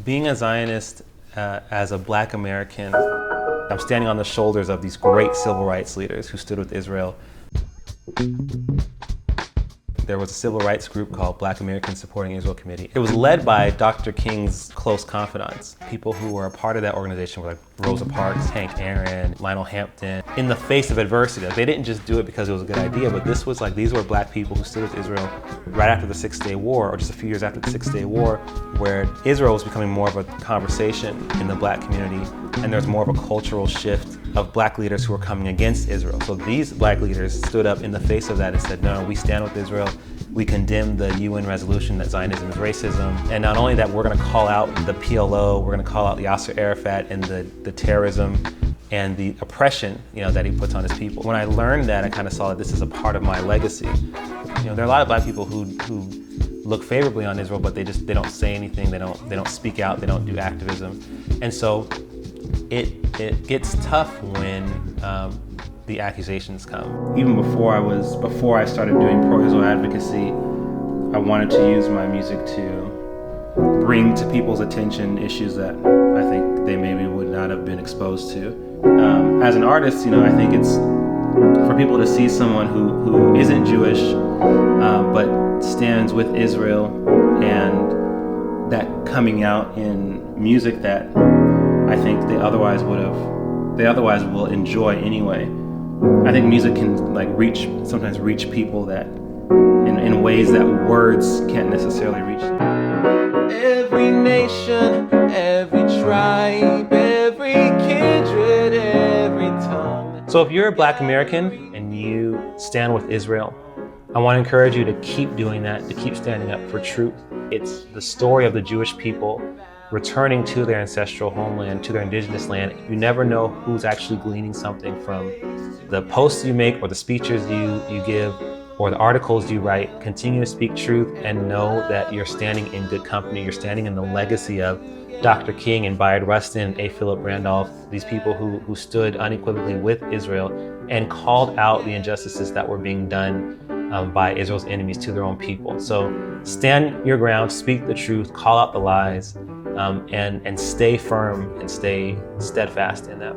Being a Zionist as a Black American, I'm standing on the shoulders of these great civil rights leaders who stood with Israel. There was a civil rights group called Black American Supporting Israel Committee. It was led by Dr. King's close confidants. People who were a part of that organization were like Rosa Parks, Hank Aaron, Lionel Hampton. In the face of adversity, they didn't just do it because it was a good idea, but this was like, these were Black people who stood with Israel right after the Six-Day War, or just a few years after the Six-Day War, where Israel was becoming more of a conversation in the Black community, and there was more of a cultural shift of Black leaders who were coming against Israel. So these Black leaders stood up in the face of that and said, no, we stand with Israel. We condemn the UN resolution that Zionism is racism. And not only that, we're gonna call out the PLO, we're gonna call out Yasser Arafat and the terrorism and the oppression, that he puts on his people. When I learned that, I kind of saw that this is a part of my legacy. There are a lot of Black people who look favorably on Israel, but they don't say anything, they don't speak out, they don't do activism. And so it gets tough when the accusations come. Even before I started doing pro-Israel advocacy, I wanted to use my music to bring to people's attention issues that I think they maybe would not have been exposed to. As an artist, I think it's for people to see someone who isn't Jewish, but stands with Israel, and that coming out in music that I think they otherwise will enjoy anyway. I think music can sometimes reach people that in ways that words can't necessarily reach. Every nation, every tribe, every kindred, every tongue. So if you're a Black American and you stand with Israel, I want to encourage you to keep doing that, to keep standing up for truth. It's the story of the Jewish people returning to their ancestral homeland, to their indigenous land. You never know who's actually gleaning something from the posts you make or the speeches you give or the articles you write. Continue to speak truth and know that you're standing in good company. You're standing in the legacy of Dr. King and Bayard Rustin and A. Philip Randolph, these people who stood unequivocally with Israel and called out the injustices that were being done by Israel's enemies to their own people. So stand your ground, speak the truth, call out the lies, and stay firm and stay steadfast in that.